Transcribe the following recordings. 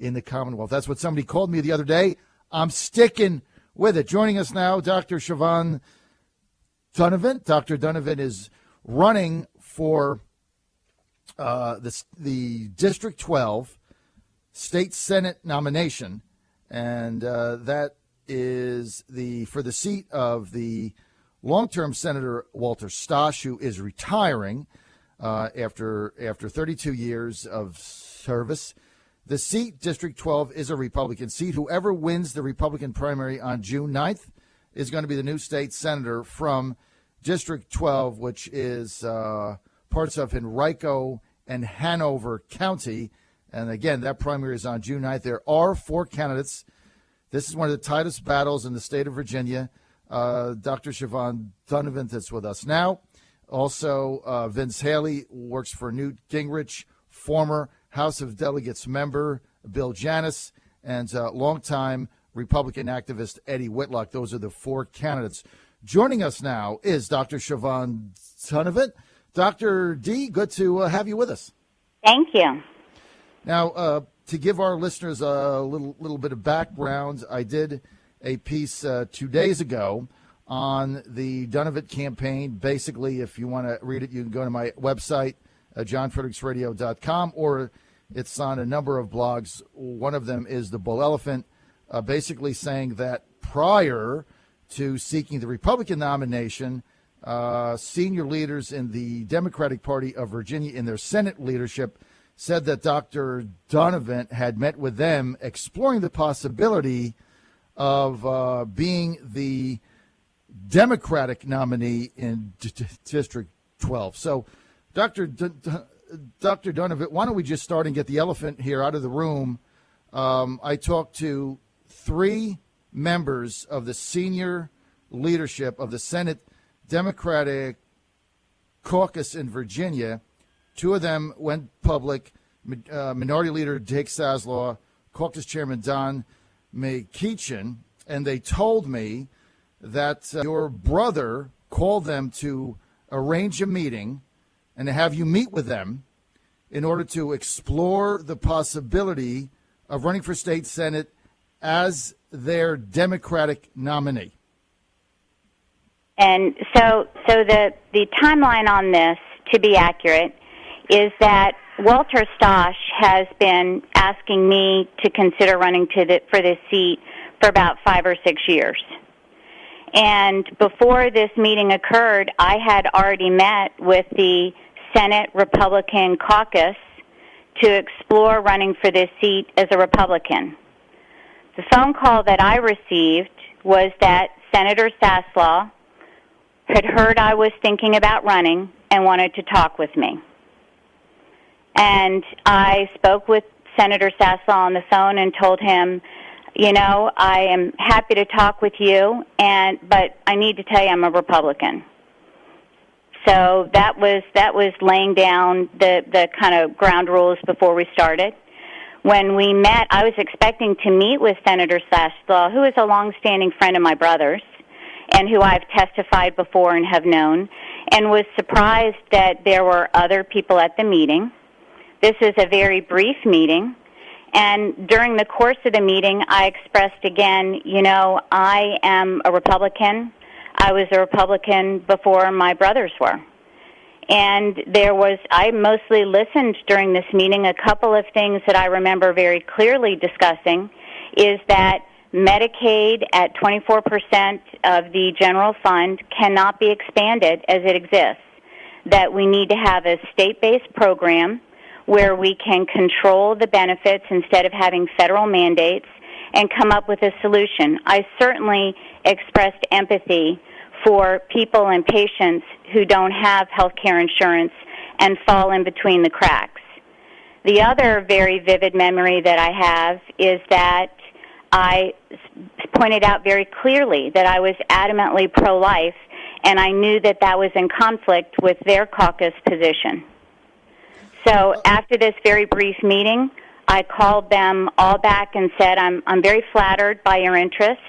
in the Commonwealth. That's what somebody called me the other day. I'm sticking with it. Joining us now, Dr. Siobhan Dunnavant. Dr. Dunnavant is running for the District 12 State Senate nomination, and that is for the seat of the long-term Senator Walter Stosh, who is retiring after 32 years of service. The seat, District 12, is a Republican seat. Whoever wins the Republican primary on June 9th is going to be the new state senator from District 12, which is parts of Henrico and Hanover County. And again, that primary is on June 9th. There are 4 candidates. This is one of the tightest battles in the state of Virginia. Dr. Siobhan Dunnavant is with us now. Also, Vince Haley works for Newt Gingrich, former House of Delegates member Bill Janus, and longtime Republican activist Eddie Whitlock. Those are the 4 candidates. Joining us now is Dr. Siobhan Dunnavant. Dr. D, good to have you with us. Thank you. Now, to give our listeners a little bit of background, I did a piece 2 days ago on the Dunnavant campaign. Basically, if you want to read it, you can go to my website, johnfredericksradio.com, or it's on a number of blogs. One of them is the Bull Elephant, basically saying that prior to seeking the Republican nomination, senior leaders in the Democratic Party of Virginia in their Senate leadership said that Dr. Dunnavant had met with them exploring the possibility of being the Democratic nominee in District 12. So, Dr. Dunnavant, why don't we just start and get the elephant here out of the room? I talked to 3 members of the senior leadership of the Senate Democratic caucus in Virginia. 2 of them went public. Minority Leader Jake Saslaw, caucus chairman Don McKeechin, and they told me that your brother called them to arrange a meeting and to have you meet with them in order to explore the possibility of running for state senate as their Democratic nominee. And so the timeline on this, to be accurate, is that Walter Stosh has been asking me to consider running for this seat for about 5 or 6 years. And before this meeting occurred, I had already met with the Senate Republican caucus to explore running for this seat as a Republican. The phone call that I received was that Senator Saslaw had heard I was thinking about running and wanted to talk with me. And I spoke with Senator Saslaw on the phone and told him, I am happy to talk with you, but I need to tell you I'm a Republican. So that was laying down the kind of ground rules before we started. When we met, I was expecting to meet with Senator Saslaw, who is a longstanding friend of my brother's, and who I've testified before and have known, and was surprised that there were other people at the meeting. This is a very brief meeting, and during the course of the meeting, I expressed again, I am a Republican. I was a Republican before my brothers were. And I mostly listened during this meeting. A couple of things that I remember very clearly discussing is that Medicaid at 24% of the general fund cannot be expanded as it exists, that we need to have a state-based program where we can control the benefits instead of having federal mandates and come up with a solution. I certainly expressed empathy for people and patients who don't have health care insurance and fall in between the cracks. The other very vivid memory that I have is that I pointed out very clearly that I was adamantly pro-life, and I knew that that was in conflict with their caucus position. So after this very brief meeting, I called them all back and said, I'm very flattered by your interest,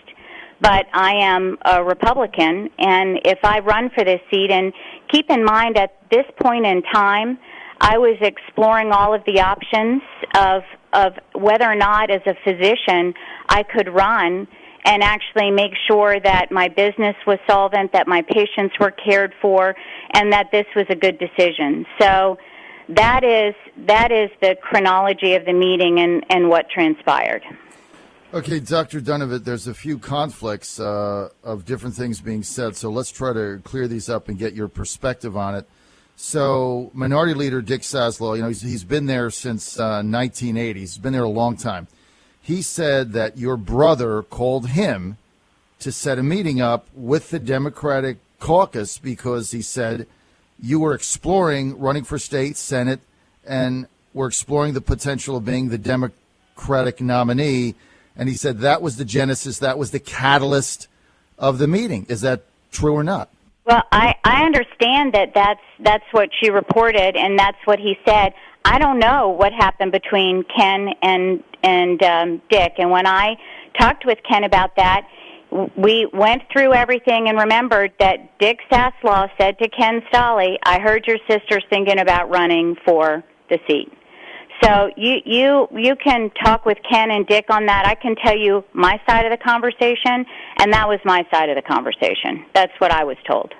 but I am a Republican, and if I run for this seat, and keep in mind at this point in time, I was exploring all of the options of of whether or not as a physician I could run and actually make sure that my business was solvent, that my patients were cared for, and that this was a good decision. So that is the chronology of the meeting and what transpired. Okay, Dr. Dunnavant, there's a few conflicts of different things being said, so let's try to clear these up and get your perspective on it. So Minority Leader Dick Saslow, he's been there since 1980. He's been there a long time. He said that your brother called him to set a meeting up with the Democratic caucus because he said you were exploring running for state, Senate, and were exploring the potential of being the Democratic nominee. And he said that was the genesis, that was the catalyst of the meeting. Is that true or not? Well, I understand that's what she reported, and that's what he said. I don't know what happened between Ken and Dick. And when I talked with Ken about that, we went through everything and remembered that Dick Saslow said to Ken Stolley, "I heard your sister's thinking about running for the seat." So you can talk with Ken and Dick on that. I can tell you my side of the conversation, and that was my side of the conversation. That's what I was told.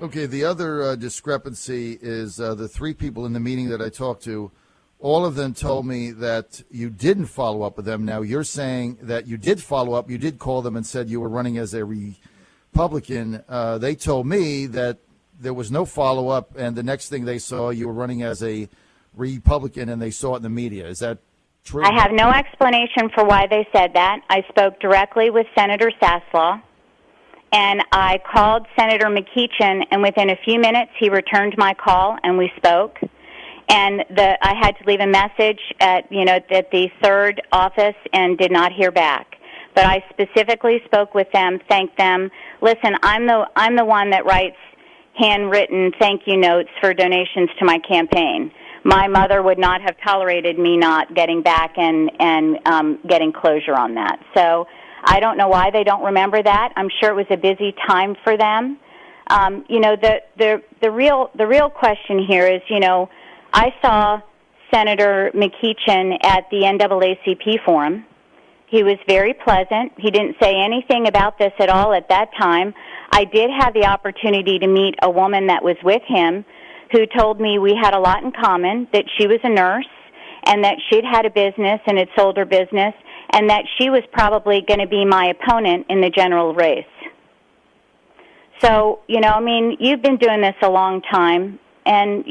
Okay, the other discrepancy is the three people in the meeting that I talked to, all of them told me that you didn't follow up with them. Now, you're saying that you did follow up, you did call them and said you were running as a Republican. They told me that there was no follow-up, and the next thing they saw, you were running as a Republican, and they saw it in the media. Is that true? I have no explanation for why they said that. I spoke directly with Senator Saslow, and I called Senator McEachin, and within a few minutes he returned my call, and we spoke. And I had to leave a message at the third office and did not hear back. But I specifically spoke with them, thanked them. Listen, I'm the one that writes handwritten thank you notes for donations to my campaign. My mother would not have tolerated me not getting back and getting closure on that. So I don't know why they don't remember that. I'm sure it was a busy time for them. The real question here is, I saw Senator McEachin at the NAACP forum. He was very pleasant. He didn't say anything about this at all at that time. I did have the opportunity to meet a woman that was with him who told me we had a lot in common, that she was a nurse and that she'd had a business and had sold her business, and that she was probably going to be my opponent in the general race. So, you've been doing this a long time, and,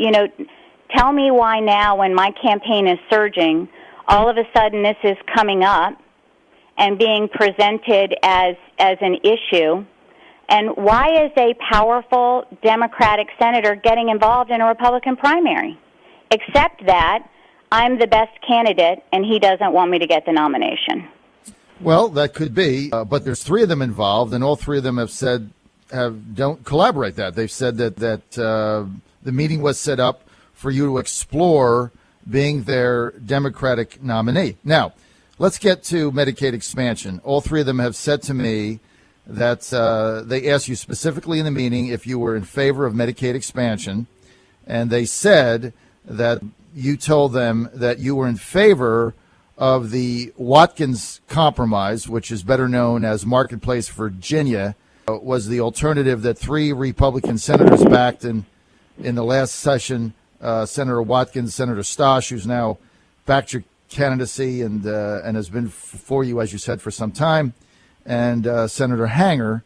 tell me why now, when my campaign is surging, all of a sudden this is coming up and being presented as an issue. And why is a powerful Democratic senator getting involved in a Republican primary? Except that I'm the best candidate and he doesn't want me to get the nomination. Well, that could be, but there's three of them involved, and all three of them have said don't collaborate that. They've said that the meeting was set up for you to explore being their Democratic nominee. Now, let's get to Medicaid expansion. All three of them have said to me that they asked you specifically in the meeting if you were in favor of Medicaid expansion, and they said that you told them that you were in favor of the Watkins Compromise, which is better known as Marketplace Virginia, was the alternative that three Republican senators backed in the last session. Senator Watkins, Senator Stosh, who's now backed your candidacy and has been for you, as you said, for some time, and Senator Hanger,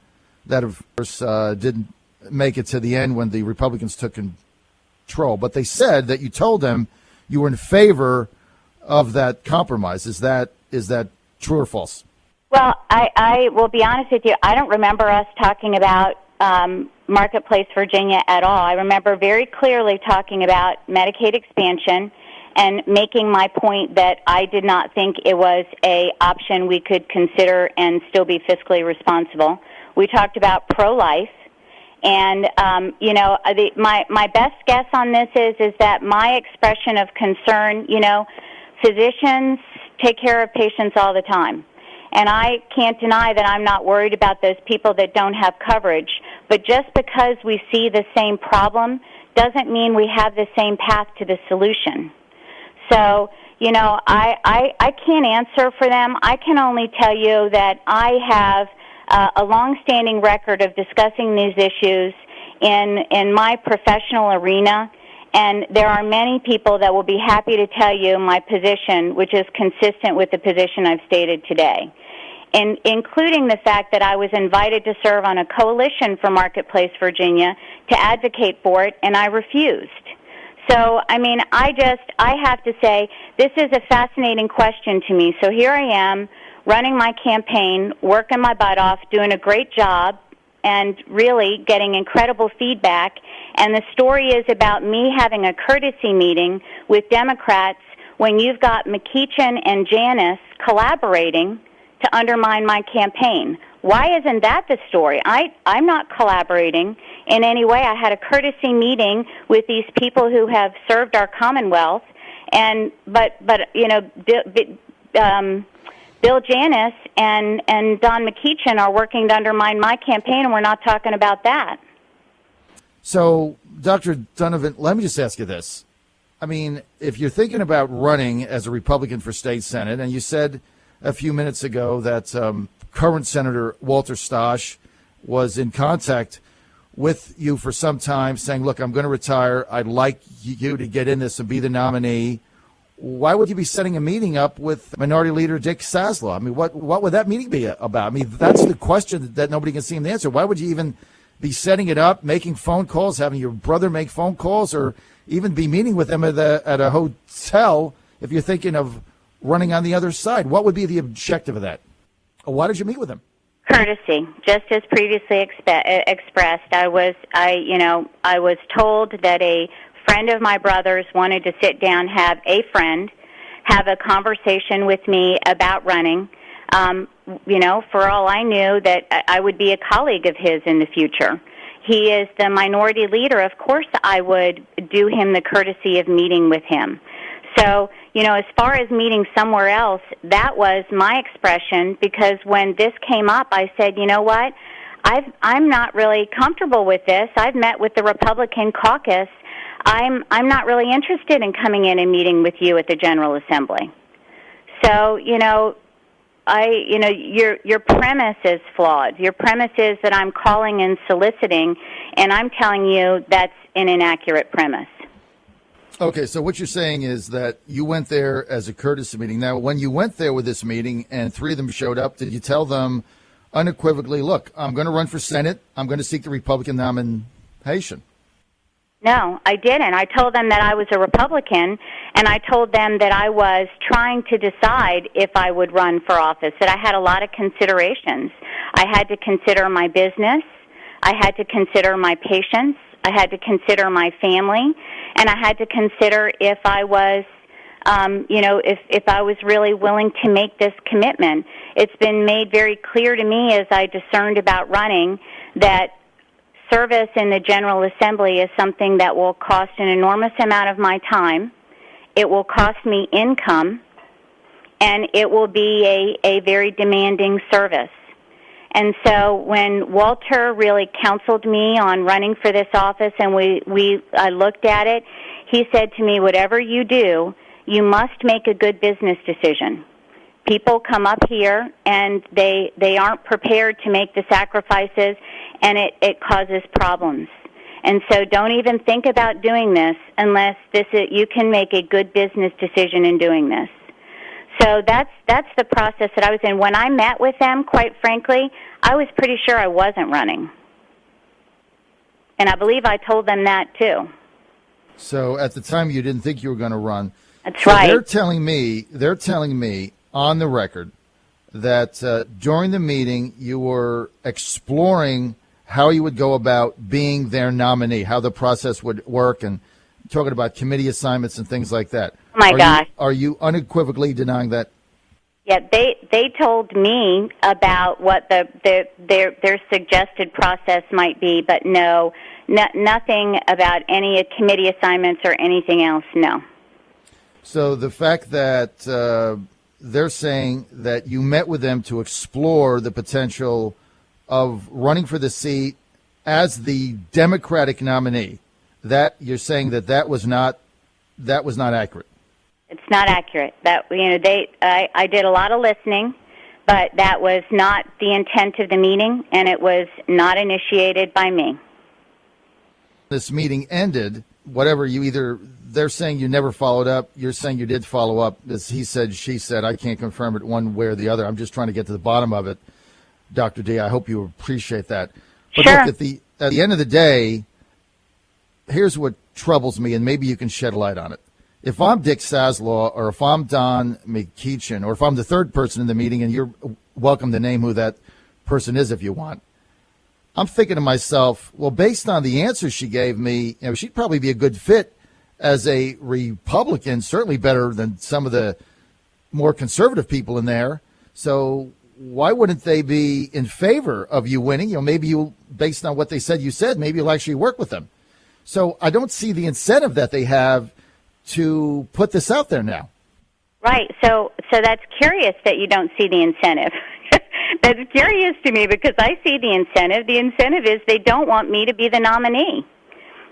that of course didn't make it to the end when the Republicans took control. But they said that you told them you were in favor of that compromise. Is that true or false? Well, I will be honest with you. I don't remember us talking about Marketplace Virginia at all. I remember very clearly talking about Medicaid expansion and making my point that I did not think it was a option we could consider and still be fiscally responsible. We talked about pro-life, and my best guess on this is that my expression of concern, physicians take care of patients all the time. And I can't deny that I'm not worried about those people that don't have coverage. But just because we see the same problem doesn't mean we have the same path to the solution. So, I can't answer for them. I can only tell you that I have a long-standing record of discussing these issues in my professional arena, and there are many people that will be happy to tell you my position, which is consistent with the position I've stated today, and including the fact that I was invited to serve on a coalition for Marketplace Virginia to advocate for it, and I refused. So, I have to say, this is a fascinating question to me. So here I am, running my campaign, working my butt off, doing a great job, and really getting incredible feedback. And the story is about me having a courtesy meeting with Democrats when you've got McEachin and Janice collaborating to undermine my campaign. Why isn't that the story? I'm not collaborating in any way. I had a courtesy meeting with these people who have served our Commonwealth, but Bill Janice and Don McEachin are working to undermine my campaign, and we're not talking about that. So, Dr. Dunnavant, let me just ask you this. I mean, if you're thinking about running as a Republican for state Senate, and you said a few minutes ago that current Senator Walter Stosh was in contact with you for some time saying, look, I'm going to retire. I'd like you to get in this and be the nominee. Why would you be setting a meeting up with Minority Leader Dick Saslow? I mean, what would that meeting be about? I mean, that's the question that nobody can seem to answer. Why would you even be setting it up, making phone calls, having your brother make phone calls, or even be meeting with him at a hotel if you're thinking of running on the other side? What would be the objective of that? Why did you meet with him? Courtesy, just as previously expressed. I was told that a friend of my brother's wanted to sit down, have a conversation with me about running. For all I knew, that I would be a colleague of his in the future. He is the minority leader. Of course, I would do him the courtesy of meeting with him. So, as far as meeting somewhere else, that was my expression, because when this came up, I said, you know what, I'm not really comfortable with this. I've met with the Republican caucus. I'm not really interested in coming in and meeting with you at the General Assembly. So, your premise is flawed. Your premise is that I'm calling and soliciting, and I'm telling you that's an inaccurate premise. Okay, so what you're saying is that you went there as a courtesy meeting. Now, when you went there with this meeting and three of them showed up, did you tell them unequivocally, look, I'm going to run for Senate, I'm going to seek the Republican nomination? No, I didn't. I told them that I was a Republican, and I told them that I was trying to decide if I would run for office, that I had a lot of considerations. I had to consider my business. I had to consider my patients. I had to consider my family, and I had to consider if I was, if I was really willing to make this commitment. It's been made very clear to me as I discerned about running that service in the General Assembly is something that will cost an enormous amount of my time. It will cost me income, and it will be a very demanding service. And so when Walter really counseled me on running for this office, and I looked at it, he said to me, whatever you do, you must make a good business decision. People come up here and they aren't prepared to make the sacrifices, and it causes problems. And so don't even think about doing this unless you can make a good business decision in doing this. So that's the process that I was in. When I met with them, quite frankly, I was pretty sure I wasn't running. And I believe I told them that too. So at the time you didn't think you were going to run. That's right. They're telling me on the record that during the meeting you were exploring how you would go about being their nominee, how the process would work, and talking about committee assignments and things like that. Oh my gosh. Are you unequivocally denying that? Yeah, they told me about what their suggested process might be, but nothing about any committee assignments or anything else, no. So the fact that they're saying that you met with them to explore the potential of running for the seat as the Democratic nominee, that you're saying that was not accurate. It's not accurate. That I did a lot of listening, but that was not the intent of the meeting, and it was not initiated by me. This meeting ended. Whatever they're saying you never followed up. You're saying you did follow up. As he said, she said. I can't confirm it one way or the other. I'm just trying to get to the bottom of it, Dr. D. I hope you appreciate that. But sure. Look, at the end of the day, here's what troubles me, and maybe you can shed light on it. If I'm Dick Saslaw, or if I'm Don McKeechin, or if I'm the third person in the meeting, and you're welcome to name who that person is if you want, I'm thinking to myself, well, based on the answers she gave me, she'd probably be a good fit as a Republican, certainly better than some of the more conservative people in there. So why wouldn't they be in favor of you winning? Maybe you, based on what they said you said, maybe you'll actually work with them. So I don't see the incentive that they have to put this out there now. Right. So that's curious that you don't see the incentive. That's curious to me because I see the incentive. The incentive is they don't want me to be the nominee.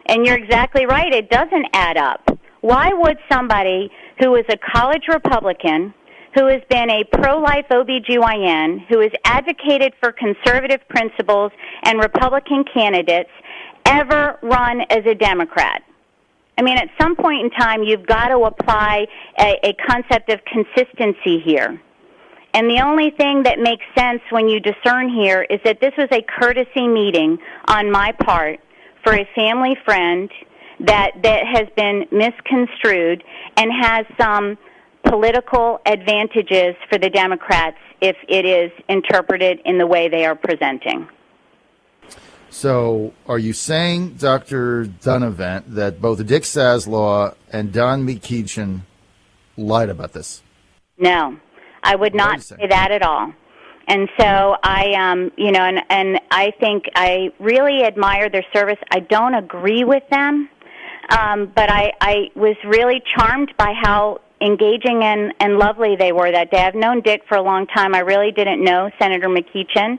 And you're exactly right. It doesn't add up. Why would somebody who is a college Republican, who has been a pro-life OBGYN, who has advocated for conservative principles and Republican candidates, ever run as a Democrat? I mean, at some point in time, you've got to apply a concept of consistency here. And the only thing that makes sense when you discern here is that this was a courtesy meeting on my part for a family friend that has been misconstrued and has some political advantages for the Democrats if it is interpreted in the way they are presenting. So are you saying, Dr. Dunnavant, that both Dick Saslaw and Don McKeechin lied about this? No, I would not say that at all. And so I, and I think I really admire their service. I don't agree with them, but I was really charmed by how engaging and lovely they were that day. I've known Dick for a long time. I really didn't know Senator McKeechin,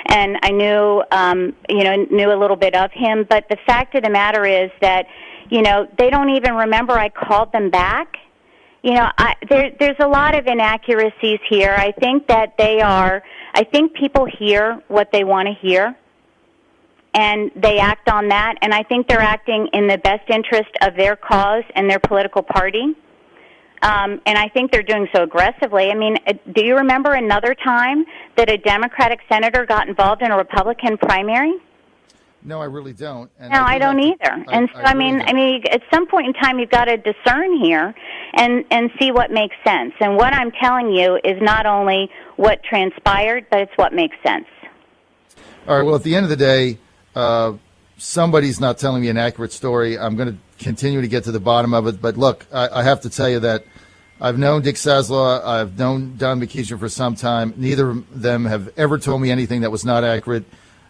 and I knew a little bit of him. But the fact of the matter is that, they don't even remember I called them back. There's a lot of inaccuracies here. I think that I think people hear what they want to hear, and they act on that, and I think they're acting in the best interest of their cause and their political party. And I think they're doing so aggressively. I mean, do you remember another time that a Democratic senator got involved in a Republican primary? No, I really don't. And no, I don't either. And so, I mean, at some point in time, you've got to discern here and see what makes sense. And what I'm telling you is not only what transpired, but it's what makes sense. All right. Well, at the end of the day, somebody's not telling me an accurate story. I'm going to continue to get to the bottom of it. But look, I have to tell you that I've known Dick Saslaw. I've known Don McKeechin for some time. Neither of them have ever told me anything that was not accurate.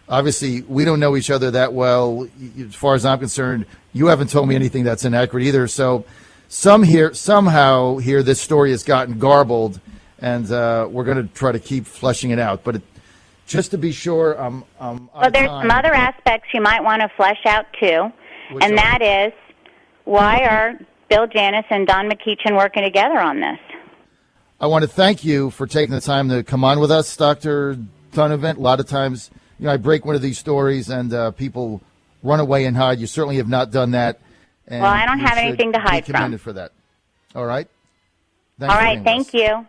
Obviously, we don't know each other that well. As far as I'm concerned, you haven't told me anything that's inaccurate either. So somehow here, this story has gotten garbled, and we're going to try to keep fleshing it out. But just to be sure, well, there's some other aspects you might want to flesh out, too, and that is, why are Bill Janus and Don McKeechin working together on this? I want to thank you for taking the time to come on with us, Dr. Dunnavant. A lot of times, I break one of these stories and people run away and hide. You certainly have not done that. And well, I don't have anything to hide from. Be commended for that. All right? All right, thank you.